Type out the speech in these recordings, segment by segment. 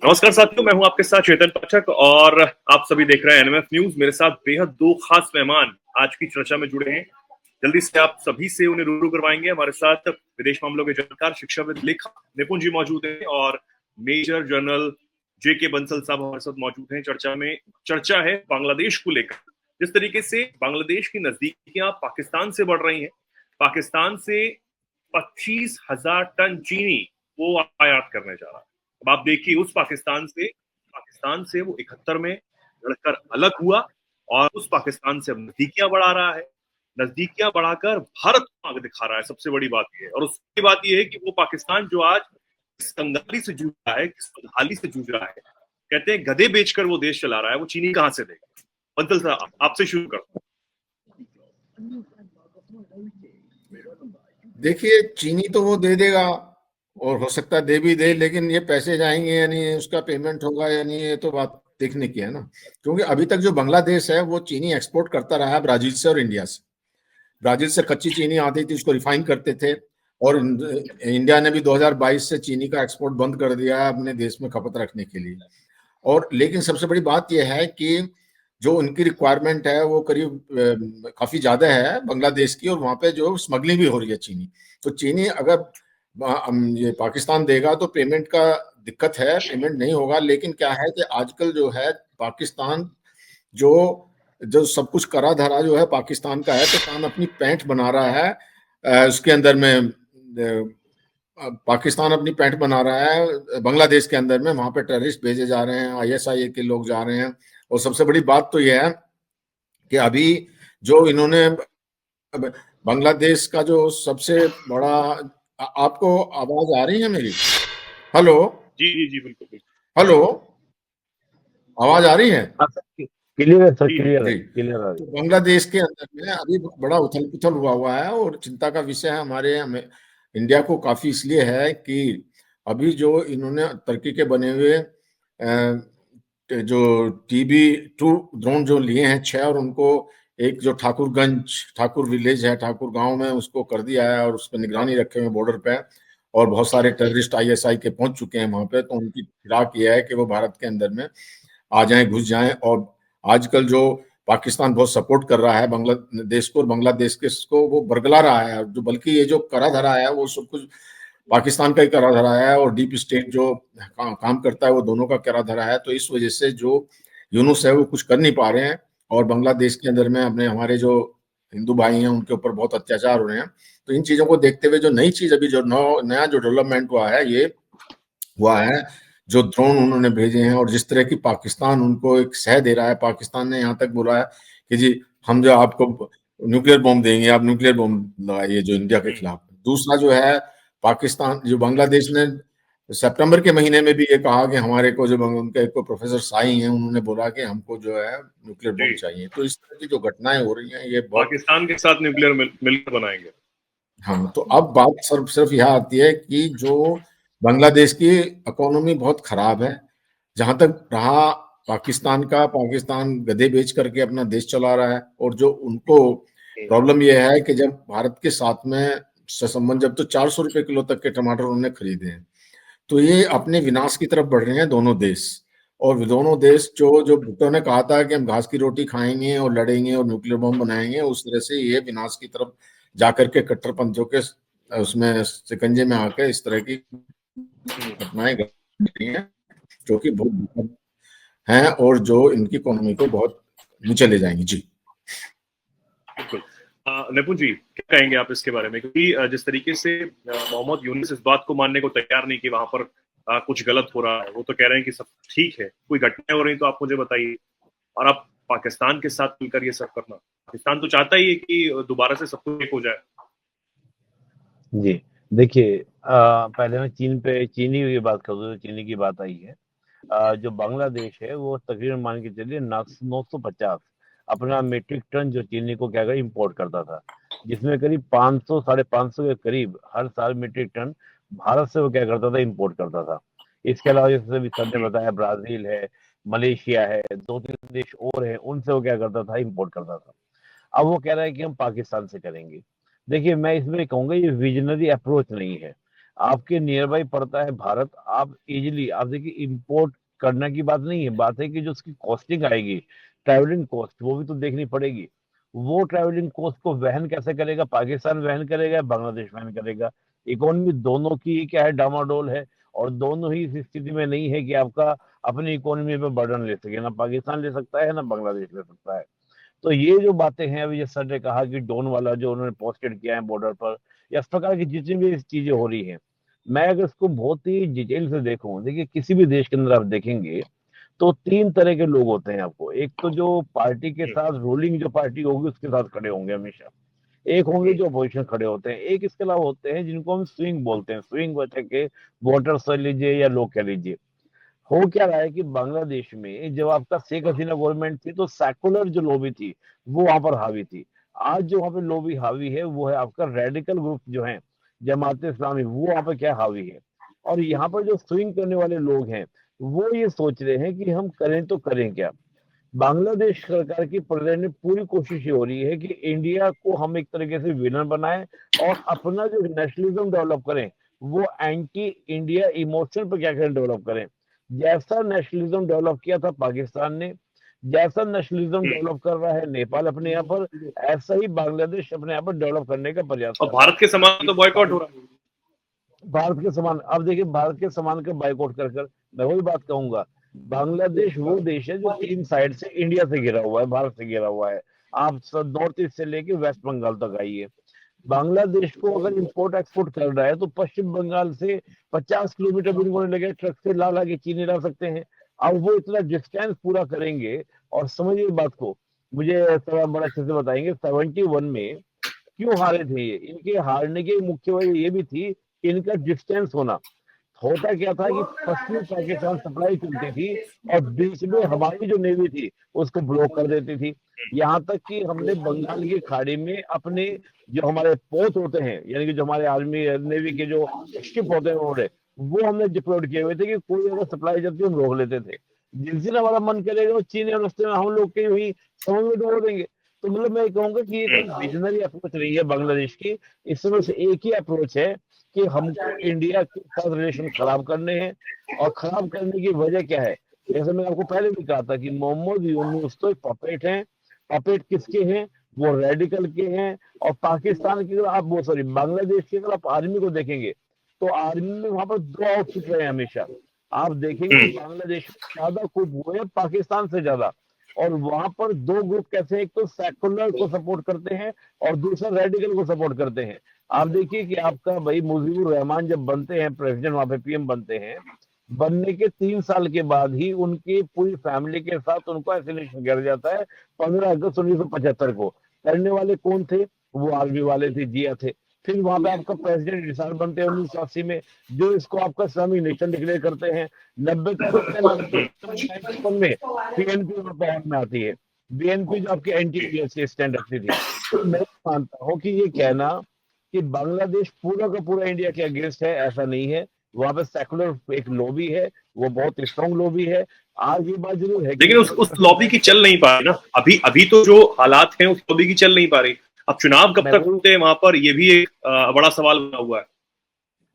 नमस्कार साथियों, मैं हूं आपके साथ चेतन पाठक और आप सभी देख रहे हैं एनएमएफ न्यूज। मेरे साथ बेहद दो खास मेहमान आज की चर्चा में जुड़े हैं। जल्दी से आप सभी से उन्हें रूबरू करवाएंगे। हमारे साथ विदेश मामलों के जानकार, शिक्षाविद, लेखक निपुण जी मौजूद हैं और मेजर जनरल जेके बंसल साहब हमारे साथ मौजूद हैं। चर्चा है बांग्लादेश को लेकर। जिस तरीके से बांग्लादेश की नजदीकियां पाकिस्तान से बढ़ रही हैं, पाकिस्तान से 25,000 टन चीनी वो आयात करने जा रहा है। अब आप देखिए, उस पाकिस्तान से वो 71 में लड़कर अलग हुआ और उस पाकिस्तान से अब नजदीकियां बढ़ा रहा है। नजदीकियां बढ़ाकर भारत को आगे दिखा रहा है। सबसे बड़ी बात यह है, और उसकी बात यह है कि वो पाकिस्तान जो आज किस कंगाली से जूझ रहा है, किस बदहाली से जूझ रहा है, कहते हैं गधे बेचकर वो देश चला रहा है, वो चीनी कहां से देगा? बंसल साहब, आपसे शुरू करता हूं। देखिए, चीनी तो वो दे देगा और हो सकता है दे भी दे, लेकिन ये पैसे जाएंगे या नहीं, उसका पेमेंट होगा या नहीं, ये तो बात देखने की है ना। क्योंकि अभी तक जो बांग्लादेश है वो चीनी एक्सपोर्ट करता रहा है ब्राजील से और इंडिया से। ब्राजील से कच्ची चीनी आती थी, उसको रिफाइन करते थे, और इंडिया ने भी 2022 से चीनी का एक्सपोर्ट बंद कर दिया है अपने देश में खपत रखने के लिए। और लेकिन सबसे बड़ी बात यह है कि जो उनकी रिक्वायरमेंट है वो करीब काफी ज्यादा है बांग्लादेश की, और वहां पे जो स्मगलिंग भी हो रही है चीनी। तो चीनी अगर ये पाकिस्तान देगा तो पेमेंट का दिक्कत है, पेमेंट नहीं होगा। लेकिन क्या है कि आजकल जो है पाकिस्तान जो जो सब कुछ करा धरा जो है पाकिस्तान का है, तो पाकिस्तान अपनी पैंठ बना रहा है उसके अंदर में। पाकिस्तान अपनी पैंठ बना रहा है बांग्लादेश के अंदर में, वहां पे टेररिस्ट भेजे जा रहे हैं, आईएसआई के लोग जा रहे हैं। और सबसे बड़ी बात तो यह है कि अभी जो इन्होंने बांग्लादेश का जो सबसे बड़ा, आपको आवाज आ रही है मेरी? हेलो? जी जी जी, बिल्कुल बिल्कुल। हेलो, आवाज आ रही है? क्लियर है सर, जी, क्लियर है, जी। क्लियर है। तो बांग्लादेश के अंदर में अभी बड़ा उथल पुथल हुआ है, और चिंता का विषय है हमें इंडिया को काफी इसलिए है कि अभी जो इन्होंने तुर्की के बने हुए जो TB2 ड्रोन जो लिए हैं 6, और उनको एक जो ठाकुर विलेज है, ठाकुर गांव में उसको कर दिया है, और उस पर निगरानी रखे हुए बॉर्डर पे। और बहुत सारे टेररिस्ट ISI के पहुंच चुके हैं वहां पे, तो उनकी फिराक ये है कि वो भारत के अंदर में आ जाएं, घुस जाएं। और आजकल जो पाकिस्तान बहुत सपोर्ट कर रहा है बांग्लादेश को, और बांग्लादेश के को वो बरगला रहा है, जो बल्कि ये जो करा धरा है वो सब कुछ पाकिस्तान का ही करा धरा है, और डीप स्टेट जो काम करता है वो दोनों का करा धरा है। तो इस वजह से जो यूनुस है वो कुछ कर नहीं पा रहे हैं, और बांग्लादेश के अंदर में अपने हमारे जो हिंदू भाई हैं उनके ऊपर बहुत अत्याचार हो रहे हैं। तो इन चीजों को देखते हुए जो नई चीज अभी जो नया जो डेवलपमेंट हुआ है, ये हुआ है जो ड्रोन उन्होंने भेजे हैं, और जिस तरह की पाकिस्तान उनको एक सह दे रहा है। पाकिस्तान ने यहाँ तक बोला है कि जी हम जो आपको न्यूक्लियर बॉम्ब देंगे, आप न्यूक्लियर बॉम्ब लगाइए जो इंडिया के खिलाफ। दूसरा जो है पाकिस्तान, जो बांग्लादेश ने सितंबर के महीने में भी ये कहा कि हमारे को जो उनके को प्रोफेसर साई हैं, उन्होंने बोला कि हमको जो है न्यूक्लियर बॉम्ब चाहिए। तो इस तरह की जो घटनाएं हो रही हैं ये बहुत, पाकिस्तान के साथ न्यूक्लियर मिलकर बनाएंगे। हाँ। तो अब बात सिर्फ यह आती है कि जो बांग्लादेश की इकोनॉमी बहुत खराब है, जहां तक रहा पाकिस्तान गधे बेच करके अपना देश चला रहा है। और जो उनको प्रॉब्लम यह है कि जब भारत के साथ में संबंध, जब तो 400 रुपए किलो तक के टमाटर उन्होंने खरीदे हैं, तो ये अपने विनाश की तरफ बढ़ रहे हैं दोनों देश। और दोनों देश जो भुट्टो ने कहा था कि हम घास की रोटी खाएंगे और लड़ेंगे और न्यूक्लियर बम बनाएंगे, उस तरह से ये विनाश की तरफ जाकर के कट्टरपंथियों के उसमें शिकंजे में आकर इस तरह की घटनाएं घट रही हैं, जो कि बहुत दुखद हैं, और जो इनकी इकोनॉमी को बहुत नीचे ले जाएंगी। जी बिल्कुल। निपुण जी, क्या कहेंगे आप इसके बारे में? क्योंकि जिस तरीके से मोहम्मद यूनुस इस बात को मानने को तैयार नहीं कि वहां पर कुछ गलत हो रहा है। वो तो कह रहे हैं कि सब ठीक है, कोई घटनाएं हो रही तो आप मुझे बताइए। और आप पाकिस्तान के साथ मिलकर ये सब करना, पाकिस्तान तो चाहता ही है कि दोबारा से सब कुछ एक हो जाए। जी, देखिए, पहले मैं चीनी की बात कर दूं, चीनी की बात आई है। जो बांग्लादेश है वो तकरीबन मान के चलिए 950 अपना मेट्रिक टन जो चीनी को क्या कर इम्पोर्ट करता था, जिसमें करीब 500 550 के करीब हर साल मेट्रिक टन भारत से वो क्या करता था, इम्पोर्ट करता था। इसके अलावा जैसे भी सर ने बताया, ब्राजील है, मलेशिया है, 2-3 देश और हैं, उनसे वो क्या करता था, इम्पोर्ट करता था। अब वो कह रहा है कि हम पाकिस्तान से करेंगे। देखिए, मैं इसमें कहूंगा ये विजनरी अप्रोच नहीं है। आपके नियर बाई पड़ता है भारत, आप इजीली, आप देखिए, इंपोर्ट करने की बात नहीं है, बात है कि जो उसकी कॉस्टिंग आएगी, ट्रैवलिंग कॉस्ट, वो भी तो देखनी पड़ेगी। वो ट्रैवलिंग कॉस्ट को वहन कैसे करेगा? पाकिस्तान वहन करेगा या बांग्लादेश वहन करेगा? इकोनॉमी दोनों की क्या है, डामाडोल है, और दोनों ही इस स्थिति में नहीं है कि आपका अपनी इकोनॉमी पे बर्डन ले सके। ना पाकिस्तान ले सकता है, ना बांग्लादेश ले सकता है। तो ये जो बातें हैं, अभी जैसे सर ने कहा कि ड्रोन वाला जो उन्होंने पोस्टेड किया है बॉर्डर पर, या इस प्रकार की जितनी भी चीजें हो रही हैं, मैं अगर इसको बहुत ही डिटेल से देखूं, देखिए किसी भी देश के अंदर आप देखेंगे तो तीन तरह के लोग होते हैं आपको। एक तो जो पार्टी के साथ, रूलिंग जो पार्टी होगी उसके साथ खड़े होंगे हमेशा। एक होंगे जो अपोजिशन खड़े होते हैं। एक इसके अलावा होते हैं जिनको हम स्विंग बोलते हैं। स्विंग बचा के वोटर्स कह लीजिए या लोग कह लीजिए। हो क्या रहा है कि बांग्लादेश में जब आपका शेख हसीना गवर्नमेंट थी तो सेकुलर जो लॉबी थी वो वहां पर हावी थी। आज जो वहां पे लॉबी हावी है वो है आपका रेडिकल ग्रुप जो है, जमात इस्लामी, वो वहां पर क्या हावी है। और यहाँ पर जो स्विंग करने वाले लोग हैं वो ये सोच रहे हैं कि हम करें तो करें क्या। बांग्लादेश सरकार की प्रेजेंट पूरी कोशिश ये हो रही है कि इंडिया को हम एक तरीके से विलन बनाएं और अपना जो नेशनलिज्म डेवलप करें वो एंटी इंडिया इमोशन पर क्या करें, डेवलप करें। जैसा नेशनलिज्म डेवलप किया था पाकिस्तान ने, जैसा नेशनलिज्म डेवलप कर रहा है नेपाल अपने यहाँ पर, ऐसा ही बांग्लादेश अपने यहाँ पर डेवलप करने का प्रयास और कर रहा है। भारत के सामान तो बॉयकॉट हो रहा है। भारत के सामान, अब देखिए भारत के सामान का बाइकआउट कर कर मैं वही बात कहूंगा, बांग्लादेश वो देश है जो तीन साइड से इंडिया से घिरा हुआ है, भारत से घिरा हुआ है। आप नॉर्थ ईस्ट से लेके वेस्ट बंगाल तक आइए। बांग्लादेश को अगर इंपोर्ट एक्सपोर्ट कर रहा है तो पश्चिम बंगाल से 50 किलोमीटर भी होने लगे, ट्रक से ला ला के चीनी ला सकते हैं। अब वो इतना डिस्टेंस पूरा करेंगे। और समझिए बात को, मुझे थोड़ा बड़ा अच्छे से बताएंगे 71 में क्यों हारे थे ये। इनके हारने की मुख्य वजह ये भी थी कि इनका डिस्टेंस होना। होता क्या था कि पश्चिमी पाकिस्तान सप्लाई चलती थी और बीच में हमारी जो नेवी थी उसको ब्लॉक कर देती थी। यहाँ तक कि हमने बंगाल की खाड़ी में अपने जो हमारे पोत होते हैं, यानी कि जो हमारे आर्मी नेवी के जो शिप होते हैं वो हमने डिप्लॉयड किए हुए थे कि कोई अगर सप्लाई चलती है हम रोक लेते थे। जिस दिन हमारा मन करेगा वो चीन या रास्ते में हम लोग के वही समझ में डोल देंगे। तो मतलब मैं कहूंगा कि ये कोई विजनरी अप्रोच नहीं है बांग्लादेश की। इसमें से एक ही अप्रोच है कि हमको इंडिया के साथ रिलेशन खराब करने हैं। और खराब करने की वजह क्या है? जैसे मैंने आपको पहले भी कहा था कि मोहम्मद यूनूस तो एक पपेट हैं। पपेट किसके हैं? वो रेडिकल के हैं। और पाकिस्तान की अगर आप वो सॉरी बांग्लादेश की अगर आप आर्मी को देखेंगे तो आर्मी में वहां पर दो आउटफिट रहे हमेशा। आप देखेंगे कि बांग्लादेश में ज्यादा खूब हुए हैं पाकिस्तान से ज्यादा। और वहां पर दो ग्रुप कैसे हैं, एक तो सेकुलर को सपोर्ट करते हैं और दूसरा रेडिकल को सपोर्ट करते हैं। आप देखिए कि आपका भाई मुजीबुर रहमान जब बनते हैं प्रेसिडेंट, वहां पे पीएम बनते हैं, बनने के 3 साल के बाद ही उनकी पूरी फैमिली के साथ उनको असैसिनेशन किया जाता है 15 अगस्त 1975 को। करने वाले कौन थे? वो आर्मी वाले थे, जिया थे। फिर वहां पे आपका प्रेसिडेंट रिसाल बनते हैं 1980 में, जो इसको आपका इस्लामिक नेशन डिक्लेयर करते हैं। 90 में पीएनपी पावर में आती है। बीएनपी जो आपकी एंटी स्टैंड रखती थी। तो मैं मानता हूँ कि ये कहना कि बांग्लादेश पूरा का पूरा इंडिया के अगेंस्ट है, ऐसा नहीं है। वहां पे सेकुलर एक लॉबी है, वो बहुत स्ट्रॉन्ग लॉबी है। आज ये बात जरूर है लेकिन उस लॉबी की चल नहीं पा रही ना। अभी अभी तो जो हालात हैं उस लॉबी की चल नहीं पा रही। अब चुनाव कब तक होते हैं वहां पर, ये भी एक बड़ा सवाल बना हुआ है।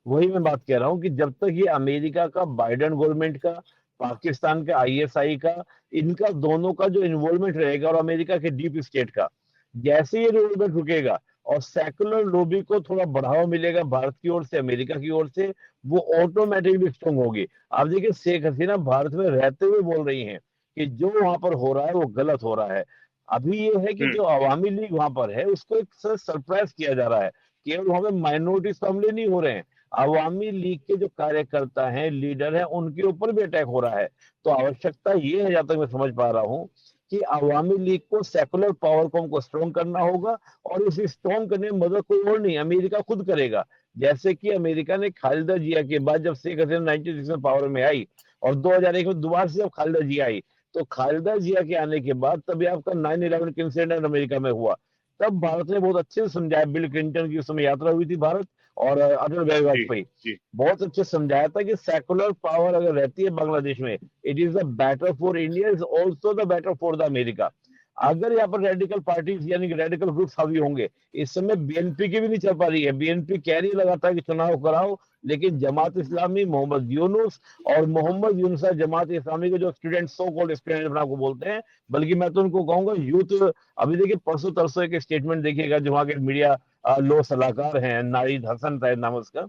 वही मैं बात कह रहा हूँ कि जब तक ये अमेरिका का, बाइडेन गवर्नमेंट का, पाकिस्तान का आईएसआई का, इनका दोनों का जो इन्वॉल्वमेंट रहेगा और अमेरिका के डीप स्टेट का, जैसे ये इन्वॉल्वमेंट रुकेगा और सेकुलर लॉबी को थोड़ा बढ़ावा मिलेगा भारत की ओर से, अमेरिका की ओर से, वो ऑटोमेटिकली स्ट्रॉन्ग होगी। आप देखिए शेख हसीना भारत में रहते हुए बोल रही हैं कि जो वहां पर हो रहा है वो गलत हो रहा है। अभी ये है कि जो अवामी लीग वहां पर है उसको एक सरप्राइज किया जा रहा है। केवल वहां पे माइनॉरिटी हमले नहीं हो रहे हैं, अवामी लीग के जो कार्यकर्ता हैं, लीडर हैं, उनके ऊपर भी अटैक हो रहा है। तो आवश्यकता ये है, जहां तक मैं समझ पा रहा हूँ, कि अवामी लीग को, सेकुलर पावर को हमको स्ट्रॉन्ग करना होगा। और इस स्ट्रॉन्ग करने में मदद कोई और नहीं, अमेरिका खुद करेगा। जैसे कि अमेरिका ने खालिदा जिया के बाद जब शेख हसीना 96 में पावर में आई और 2001 में दोबारा से जब खालिदा जिया आई, तो खालिदा जिया के आने के बाद तभी आपका 9/11 इंसिडेंट अमेरिका में हुआ। तब भारत ने बहुत अच्छे से समझाया, बिल क्लिंटन की उस समय यात्रा हुई थी भारत, और अटल बिहारी वाजपेयी बहुत अच्छे समझाया था कि सेकुलर पावर अगर रहती है बांग्लादेश में, it is the better for India, is also the better for the America. अगर यहाँ पर रेडिकल पार्टीज यानी कि रेडिकल ग्रुप्स हावी होंगे, इस समय बीएनपी की भी नहीं चल पा रही है। बीएनपी कह रही लगातार कि चुनाव कराओ, लेकिन जमात इस्लामी, मोहम्मद यूनुस और मोहम्मद यूनुस जमात इस्लामी के जो स्टूडेंट, सो कॉल्ड स्टूडेंट अपने आपको बोलते हैं, बल्कि मैं तो उनको कहूंगा यूथ। अभी देखिए परसों तरसों एक स्टेटमेंट देखिएगा जो वहाँ के मीडिया लो सलाहकार हैं, नारिद हसन शायद नाम है उसका,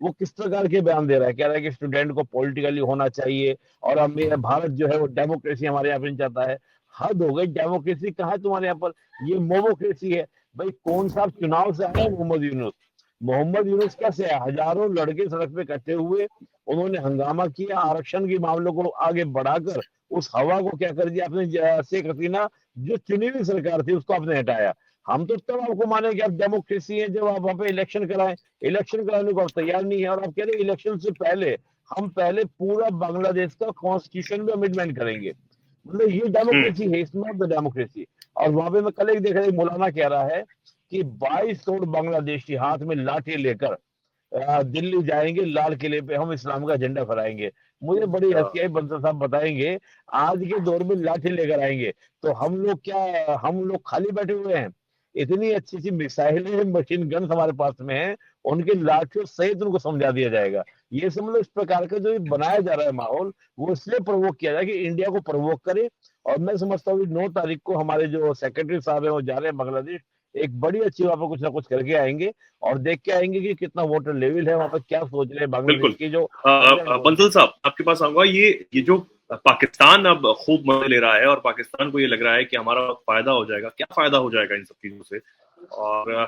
वो किस प्रकार के बयान दे रहा है। कह रहा है कि स्टूडेंट को पॉलिटिकली होना चाहिए और अब मेरा भारत जो है वो डेमोक्रेसी हमारे यहाँ पे नहीं चाहता है। हद हो गई, डेमोक्रेसी कहाँ है तुम्हारे यहाँ पर, ये मोमोक्रेसी है। भाई कौन सा चुनाव से आया मोहम्मद यूनुस? मोहम्मद यूनुस कैसे आया? हजारों लड़के सड़क पे इकट्ठे हुए, उन्होंने हंगामा किया, आरक्षण के मामलों को आगे बढ़ाकर उस हवा को क्या कर दिया आपने, शेख हसीना जो चुनी हुई सरकार थी उसको आपने हटाया। हम तो तब आपको माने कि आप डेमोक्रेसी है जब आप वहां पे इलेक्शन कराएं। इलेक्शन कराने को आप तैयार नहीं है, और आप कह रहे हैं इलेक्शन से पहले हम पहले पूरा बांग्लादेश का कॉन्स्टिट्यूशन में अमेंडमेंट करेंगे। मतलब ये डेमोक्रेसी है, इट्स नॉट द डेमोक्रेसी। और वहां पे मैं कल एक देख रहा मौलाना कह रहा है कि 22 करोड़ बांग्लादेशी हाथ में लाठी लेकर दिल्ली जाएंगे, लाल किले पे हम इस्लाम का झंडा फहराएंगे। मुझे बड़ी हंसी आई, बंसल साहब बताएंगे आज के दौर में लाठी लेकर आएंगे तो हम लोग क्या, हम लोग खाली बैठे हुए हैं? इतनी अच्छी अच्छी मिसाइलें, मशीन गन हमारे पास में है, उनके लाठियों सहित उनको समझा दिया जाएगा। ये समझ, इस प्रकार का जो बनाया जा रहा है माहौल, वो इसलिए प्रवोक किया जाए कि इंडिया को प्रवोक करे। और मैं समझता हूँ 9 तारीख को हमारे जो सेक्रेटरी साहब है वो जा रहे हैं बांग्लादेश, एक बड़ी अच्छी वहां पर कुछ ना कुछ करके आएंगे और देख के आएंगे कि कितना वोटर लेवल है वहां पर, क्या सोच रहे हैं बांग्लादेश बिल्कुल। की जो बंसल साहब आपके पास आऊंगा। ये जो पाकिस्तान अब खूब मजे ले रहा है और पाकिस्तान को ये लग रहा है कि हमारा फायदा हो जाएगा, क्या फायदा हो जाएगा इन सब चीजों से, और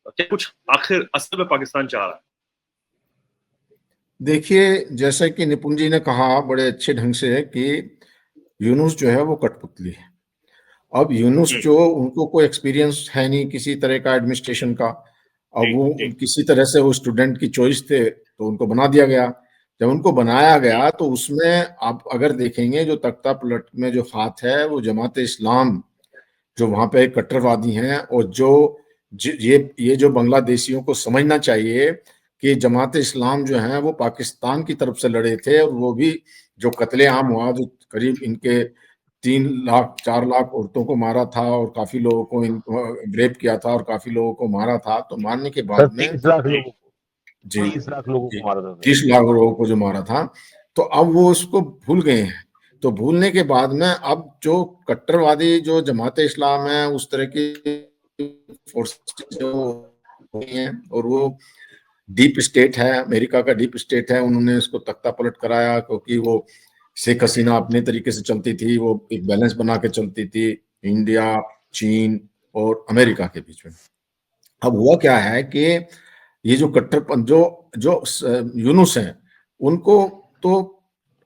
क्या कुछ आखिर असल में पाकिस्तान चाह रहा है? देखिए, जैसा कि निपुण जी ने कहा बड़े अच्छे ढंग से कि यूनुस जो है वो कठपुतली है। अब यूनुस जो, उनको कोई एक्सपीरियंस है नहीं किसी तरह का एडमिनिस्ट्रेशन का। अब वो किसी तरह से वो स्टूडेंट की चॉइस थे तो उनको बना दिया गया। जब उनको बनाया गया तो उसमें आप अगर देखेंगे जो तख्ता पलट में जो हाथ है वो जमात इस्लाम जो वहां पे कट्टरवादी हैं, और जो ये जो बांग्लादेशियों को समझना चाहिए कि जमात इस्लाम जो है वो पाकिस्तान की तरफ से लड़े थे, और वो भी जो कत्लेआम हुआ, जो करीब इनके 3 लाख 4 लाख औरतों को मारा था और काफी लोगों को रेप किया था और काफी लोगों को मारा था। तो मारने के बाद में 30 लाख लोगों को, जी 30 लाख लोगों को मारा था, 30 लाख लोगों को जो मारा था, तो अब वो उसको भूल गए हैं। तो भूलने के बाद में अब जो कट्टरवादी जो जमात इस्लाम है उस तरह की फोर्सेस जो हैं, और वो डीप स्टेट है, अमेरिका का डीप स्टेट है, उन्होंने इसको तख्ता पलट कराया क्योंकि वो शेख हसीना अपने तरीके से चलती थी, वो एक बैलेंस बना के चलती थी इंडिया, चीन और अमेरिका के बीच में। अब हुआ क्या है कि ये जो कट्टरपंथ जो जो यूनुस हैं उनको तो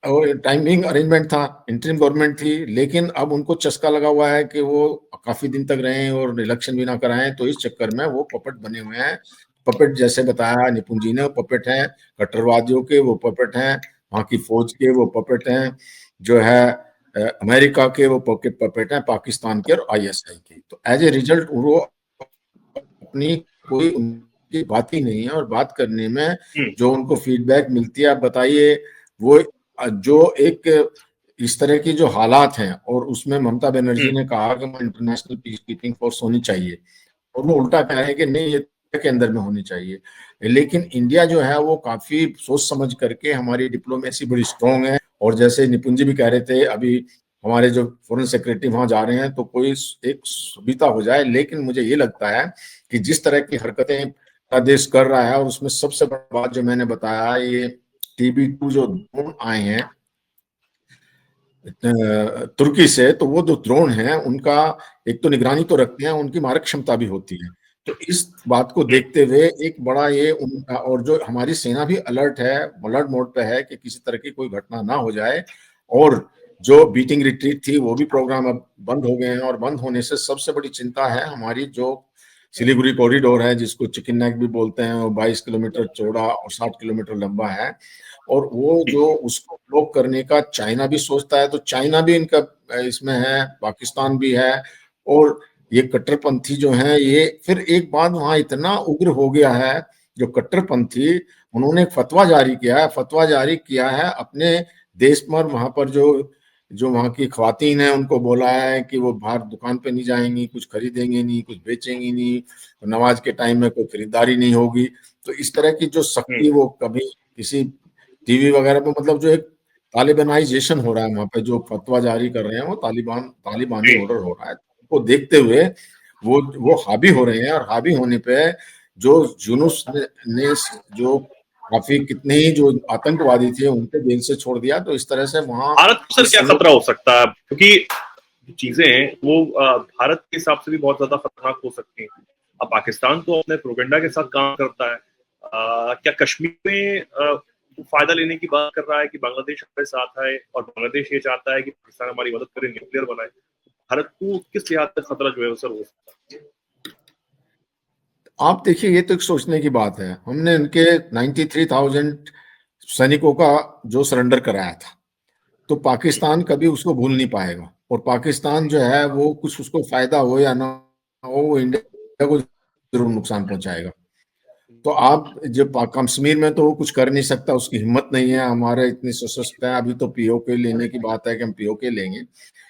टाइमिंग अरेंजमेंट था, इंटरिम गवर्नमेंट थी, लेकिन अब उनको चस्का लगा हुआ है कि वो काफी दिन तक रहें और इलेक्शन भी ना कराएं, तो इस चक्कर में वो पपेट बने हुए हैं। पपेट जैसे बताया निपुण जी ने, पपेट हैं कट्टरवादियों के, वो पपेट हैं वहाँ की फौज के, वो पपेट हैं जो है अमेरिका के, वो पपेट हैं पाकिस्तान के और आईएसआई के। तो एज ए रिजल्ट वो अपनी कोई उनकी बात ही नहीं है, और बात करने में जो उनको फीडबैक मिलती है, आप बताइए, वो जो एक इस तरह की जो हालात हैं, और उसमें ममता बनर्जी ने कहा कि इंटरनेशनल पीस कीपिंग फोर्स होनी चाहिए, और वो उल्टा कह रहे हैं कि नहीं, ये के अंदर में होनी चाहिए। लेकिन इंडिया जो है वो काफी सोच समझ करके, हमारी डिप्लोमेसी बड़ी स्ट्रांग है, और जैसे निपुण जी भी कह रहे थे, अभी हमारे जो फॉरेन सेक्रेटरी वहां जा रहे हैं तो कोई एक सुविधा हो जाए। लेकिन मुझे ये लगता है कि जिस तरह की हरकतें देश कर रहा है, और उसमें सबसे बड़ी बात जो मैंने बताया, ये TB2 जो ड्रोन आए हैं तुर्की से, तो वो जो ड्रोन हैं उनका एक तो निगरानी तो रखते हैं, उनकी मारक क्षमता भी होती है। तो इस बात को देखते हुए एक बड़ा ये उनका, और जो हमारी सेना भी अलर्ट है, अलर्ट मोड पे है कि किसी तरह की कोई घटना ना हो जाए। और जो बीटिंग रिट्रीट थी वो भी प्रोग्राम अब बंद हो गए हैं, और बंद होने से सबसे बड़ी चिंता है हमारी जो सिलीगुड़ी कॉरिडोर है, जिसको चिकन नेक भी बोलते हैं, वो 22 किलोमीटर चौड़ा और 60 किलोमीटर लंबा है, और वो जो उसको ब्लॉक करने का चाइना भी सोचता है। तो चाइना भी इनका इसमें है, पाकिस्तान भी है, और ये कट्टरपंथी जो हैं, ये फिर एक बात वहां इतना उग्र हो गया है, जो कट्टरपंथी, उन्होंने एक फतवा जारी किया है, फतवा जारी किया है अपने देश पर, वहां पर जो जो वहाँ की ख्वातीन है उनको बोला है कि वो बाहर दुकान पे नहीं जाएंगी, कुछ खरीदेंगी नहीं, कुछ बेचेंगी नहीं, नमाज के टाइम में कोई खरीदारी नहीं होगी। तो इस तरह की जो सख्ती वो कभी किसी टीवी वगैरह पे, मतलब जो एक तालिबानाइजेशन हो रहा है वहाँ पे, जो फतवा जारी कर रहे हैं वो तालिबानी ऑर्डर हो रहा है, वो देखते हुए वो हावी हो रहे हैं। और हावी होने पे जो यूनुस ने जो काफी कितने ही जो आतंकवादी थे उनके जेल से छोड़ दिया, तो इस तरह से वहाँ भारत को सर क्या खतरा हो सकता है, क्योंकि चीजें हैं वो भारत के हिसाब से भी बहुत ज्यादा खतरनाक हो सकती हैं। अब पाकिस्तान तो अपने प्रोपेगेंडा के साथ काम करता है, क्या कश्मीर में फायदा लेने की बात कर रहा है कि बांग्लादेश हमारे साथ है और बांग्लादेश ये चाहता है कि पाकिस्तान हमारी मदद करे, न्यूक्लियर बनाए। भारत को किस लिहाज तक खतरा जो है सर हो सकता है? आप देखिए, ये तो एक सोचने की बात है। हमने उनके 93,000 सैनिकों का जो सरेंडर कराया था, तो पाकिस्तान कभी उसको भूल नहीं पाएगा। और पाकिस्तान जो है वो कुछ उसको फायदा हो या ना हो, वो इंडिया को जरूर नुकसान पहुंचाएगा। तो आप जब कश्मीर में तो वो कुछ कर नहीं सकता, उसकी हिम्मत नहीं है। हमारे इतनी सशक्त है, अभी तो पीओके लेने की बात है कि हम पीओके लेंगे,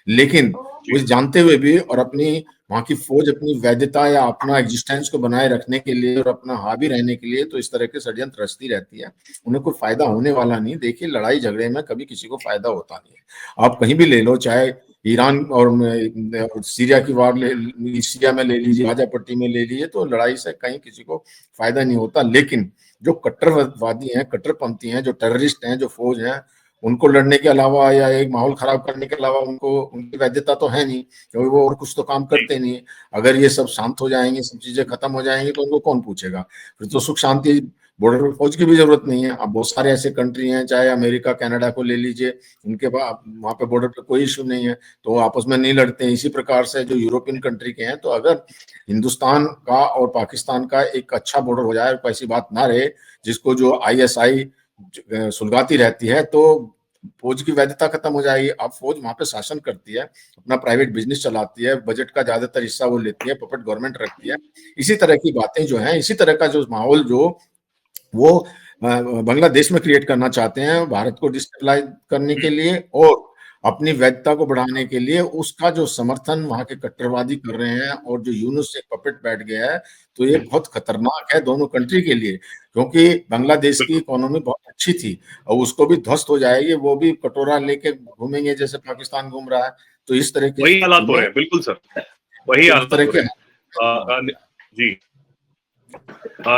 लेकिन वो जानते हुए भी और अपनी वहां की फौज अपनी वैधता या अपना एग्जिस्टेंस को बनाए रखने के लिए और अपना हावी रहने के लिए तो इस तरह के षड्यंत्र रचती रहती है। उन्हें कोई फायदा होने वाला नहीं। देखिए, लड़ाई झगड़े में कभी किसी को फायदा होता नहीं है। आप कहीं भी ले लो, चाहे ईरान और सीरिया की वार सीरिया में ले लीजिए, गाजा पट्टी में ले लीजिए, तो लड़ाई से कहीं किसी को फायदा नहीं होता। लेकिन जो कट्टरवादी हैं, कट्टरपंथी हैं, जो टेररिस्ट हैं, जो फौज हैं, उनको लड़ने के अलावा या एक माहौल खराब करने के अलावा उनको उनकी वैधता तो है नहीं, क्योंकि वो और कुछ तो काम करते नहीं है। अगर ये सब शांत हो जाएंगे, सब चीजें खत्म हो जाएंगी, तो उनको कौन पूछेगा? फिर तो सुख शांति, बॉर्डर पर फौज की भी जरूरत नहीं है। अब बहुत सारे ऐसे कंट्री हैं, चाहे अमेरिका कनाडा को ले लीजिए, उनके वहां पे बॉर्डर पे कोई इश्यू नहीं है, तो आपस में नहीं लड़ते हैं। इसी प्रकार से जो यूरोपियन कंट्री के हैं, तो अगर हिंदुस्तान का और पाकिस्तान का एक अच्छा बॉर्डर हो जाए, ऐसी बात ना रहे जिसको जो ISI सुलगाती रहती है, तो फौज की वैधता खत्म हो जाएगी। अब फौज वहां पे शासन करती है, अपना प्राइवेट बिजनेस चलाती है, बजट का ज्यादातर हिस्सा वो लेती है, पपेट गवर्नमेंट रखती है। इसी तरह की बातें जो हैं, इसी तरह का जो माहौल जो वो बांग्लादेश में क्रिएट करना चाहते हैं भारत को डिस्टेबलाइज करने के लिए और अपनी वैधता को बढ़ाने के लिए, उसका जो समर्थन वहां के कट्टरवादी कर रहे हैं और जो यूनुस से पपेट बैठ गया है, तो ये बहुत खतरनाक है दोनों कंट्री के लिए। क्योंकि बांग्लादेश की इकोनॉमी बहुत अच्छी थी और उसको भी ध्वस्त हो जाएगी, वो भी कटोरा लेके घूमेंगे जैसे पाकिस्तान घूम रहा है। तो इस तरह की वही हालात हो रहे हैं, बिल्कुल सर, वही इस हालात तरह हो के रहे हैं। जी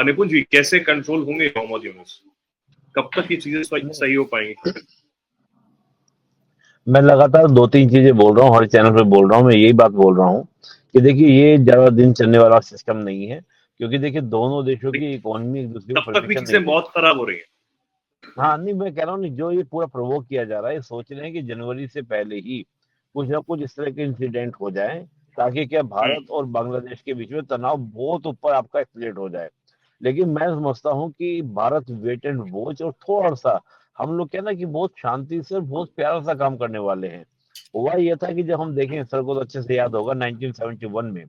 निपुण जी, कैसे कंट्रोल होंगे मोहम्मद यूनुस? कब तक ये चीजें सही हो पाएंगी? मैं लगातार 2-3 चीजें बोल रहा हूँ, हर चैनल पे बोल रहा हूँ, मैं यही बात बोल रहा हूँ कि देखिए ये ज्यादा दिन चलने वाला सिस्टम नहीं है, क्योंकि देखिए दोनों देशों की इकोनॉमी एक दूसरे को तब तक भी परमिशन चीजें नहीं बहुत खराब हो रही है। हाँ, नहीं मैं कह रहा हूँ नहीं, जो ये पूरा प्रोवोक किया जा रहा है, सोच रहे हैं कि जनवरी से पहले ही कुछ ना कुछ इस तरह के इंसिडेंट हो जाए, ताकि क्या भारत और बांग्लादेश के बीच में तनाव बहुत ऊपर आपका एस्केलेट हो जाए। लेकिन मैं समझता हूँ कि भारत वेट एंड वॉच और थोड़ा सा हम लोग क्या ना कि बहुत शांति से और बहुत प्यारा सा काम करने वाले हैं। हुआ ये था कि जब हम देखें, सर को तो अच्छे से याद होगा 1971 में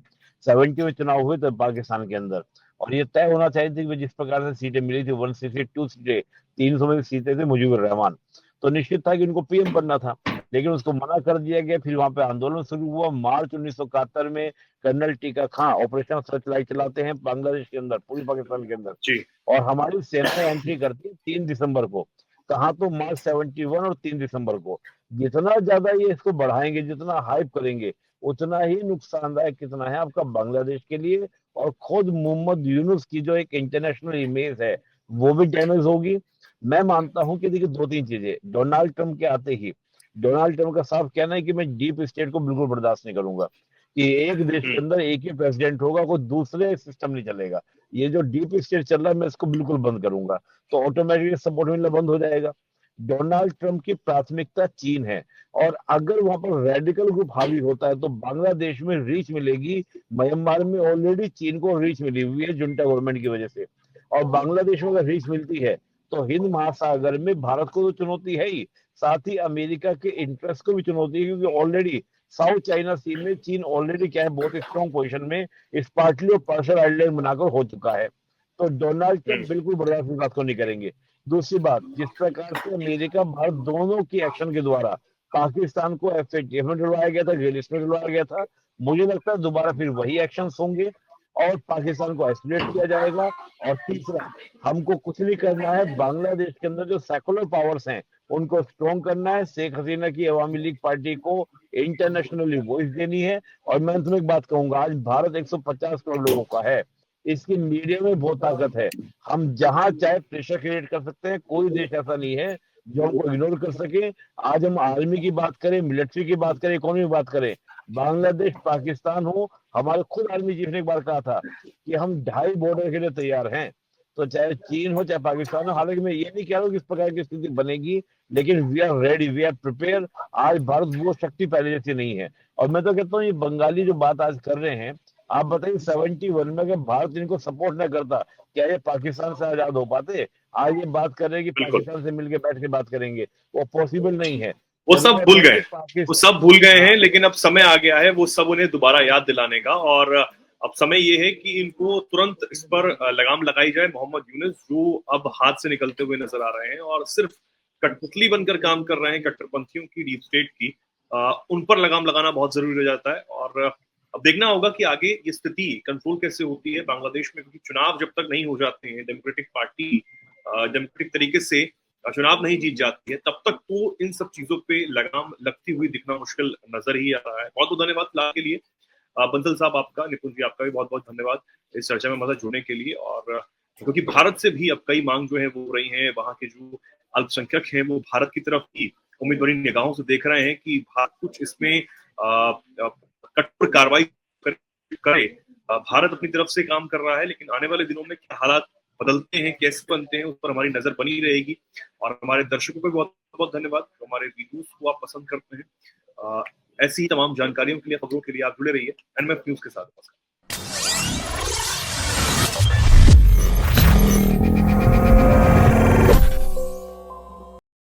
70 में चुनाव हुए थे पाकिस्तान के अंदर, और ये तय होना चाहिए थी कि जिस प्रकार से सीटें मिली थी 162 सीटें, 300 में सीटें थे मुजीबुर रहमान, तो निश्चित था कि उनको पीएम बनना था, लेकिन उसको मना कर दिया गया। फिर वहां पे आंदोलन शुरू हुआ मार्च 1971 में। कर्नल टीका खां ऑपरेशन सर्चलाइट चलाते हैं बांग्लादेश के अंदर, पूरी पाकिस्तान के अंदर, जी और हमारी सेना एंट्री करती है 3 दिसंबर को। कहा तो मार्च 71 और 3 दिसंबर को। जितना ज्यादा ये इसको बढ़ाएंगे, जितना हाइप करेंगे, उतना ही नुकसानदायक कितना है आपका बांग्लादेश के लिए, और खुद मोहम्मद यूनुस की जो एक इंटरनेशनल इमेज है वो भी डैमेज होगी। मैं मानता हूं कि देखिए 2-3 चीजें, डोनाल्ड ट्रंप के आते ही, डोनाल्ड ट्रंप का साफ कहना है कि मैं डीप स्टेट को बिल्कुल बर्दाश्त नहीं करूंगा, कि एक देश के अंदर एक ही प्रेसिडेंट होगा, कोई दूसरे सिस्टम नहीं चलेगा। ये जो डीप स्टेट चल रहा है मैं इसको बिल्कुल बंद करूंगा, तो ऑटोमेटिकली सपोर्ट मिलना बंद हो जाएगा। डोनाल्ड ट्रंप की प्राथमिकता चीन है, और अगर वहां पर रेडिकल ग्रुप हावी होता है तो बांग्लादेश में रीच मिलेगी। म्यांमार में ऑलरेडी चीन को रीच मिली हुई है जुंटा गवर्नमेंट की वजह से, और बांग्लादेश में अगर रीच मिलती है तो हिंद महासागर में भारत को तो चुनौती है ही, साथ ही अमेरिका के इंटरेस्ट को भी चुनौती है, क्योंकि ऑलरेडी साउथ चाइना सी में चीन ऑलरेडी क्या है, बहुत स्ट्रॉन्ग पोजीशन में इस पार्टली और पार्शल आइलैंड बनाकर हो चुका है। तो डोनाल्ड ट्रंप बिल्कुल बर्दाश्त इस बात को नहीं करेंगे। दूसरी बात, जिस प्रकार से अमेरिका भारत दोनों की एक्शन के द्वारा पाकिस्तान को FATF में डलवाया गया था, ग्रे लिस्ट में डलवाया गया था। मुझे लगता है दोबारा फिर वही एक्शंस होंगे और पाकिस्तान को आइसोलेट किया जाएगा। और तीसरा, हमको कुछ नहीं करना है, बांग्लादेश के अंदर जो सेकुलर पावर्स हैं उनको स्ट्रॉन्ग करना है। शेख हसीना की अवामी लीग पार्टी को इंटरनेशनली वॉइस देनी है। और मैं तुम्हें एक बात कहूंगा, आज भारत 150 करोड़ लोगों का है, इसकी मीडिया में बहुत ताकत है। हम जहां चाहे प्रेशर क्रिएट कर सकते हैं, कोई देश ऐसा नहीं है जो हमको इग्नोर कर सके। आज हम आर्मी की बात करें, मिलिट्री की बात करें, इकोनॉमी की बात करें, बांग्लादेश, पाकिस्तान हो, हमारे खुद आर्मी चीफ ने एक बार कहा था कि हम 2.5 बॉर्डर के लिए तैयार हैं। तो चाहे चीन हो चाहे पाकिस्तान हो, हालांकि मैं ये नहीं कह रहा हूँ कि इस प्रकार की स्थिति बनेगी, लेकिन we are ready, we are prepare. आज भारत वो शक्ति पहले जैसी नहीं है। और मैं तो कहता हूँ ये बंगाली जो बात आज कर रहे हैं, आप बताइए 71 में अगर भारत इनको सपोर्ट ना करता, क्या ये पाकिस्तान से आजाद हो पाते? आज ये बात कर रहे हैं कि बिल्कुल। पाकिस्तान से मिलकर बैठ के बात करेंगे, वो पॉसिबल नहीं है। वो सब भूल गए, वो पाकिस्तान सब भूल गए हैं, लेकिन अब समय आ गया है वो सब उन्हें दोबारा याद दिलाने का। और अब समय ये है कि इनको तुरंत इस पर लगाम लगाई जाए। मोहम्मद यूनुस जो अब हाथ से निकलते हुए नजर आ रहे हैं और सिर्फ कठपुतली बनकर काम कर रहे हैं कट्टरपंथियों की, डीप स्टेट की, उन पर लगाम लगाना बहुत जरूरी हो जाता है। और अब देखना होगा कि आगे ये स्थिति कंट्रोल कैसे होती है बांग्लादेश में, क्योंकि चुनाव जब तक नहीं हो जाते हैं, डेमोक्रेटिक पार्टी डेमोक्रेटिक तरीके से चुनाव नहीं जीत जाती है, तब तक तो इन सब चीजों पे लगाम लगती हुई दिखना मुश्किल नजर ही आ रहा है। बहुत बहुत धन्यवाद फिलहाल के लिए बंसल साहब आपका, निपुण जी आपका भी बहुत बहुत धन्यवाद इस चर्चा में मदद जुड़ने के लिए। और क्योंकि भारत से भी अब कई मांग जो है वो हो रही है, वहां के जो अल्पसंख्यक हैं वो भारत की तरफ ही उम्मीद भरी निगाहों से देख रहे हैं कि भारत कुछ इसमें कठोर कार्रवाई करे। भारत अपनी तरफ से काम कर रहा है, लेकिन आने वाले दिनों में क्या हालात बदलते हैं, कैसे बनते हैं, उस पर हमारी नजर बनी रहेगी। और हमारे दर्शकों को बहुत बहुत धन्यवाद जो हमारे वीडियोस को आप पसंद करते हैं। ऐसी ही तमाम जानकारियों के लिए, खबरों के लिए आप जुड़े रहिए एनएमएफ न्यूज के साथ।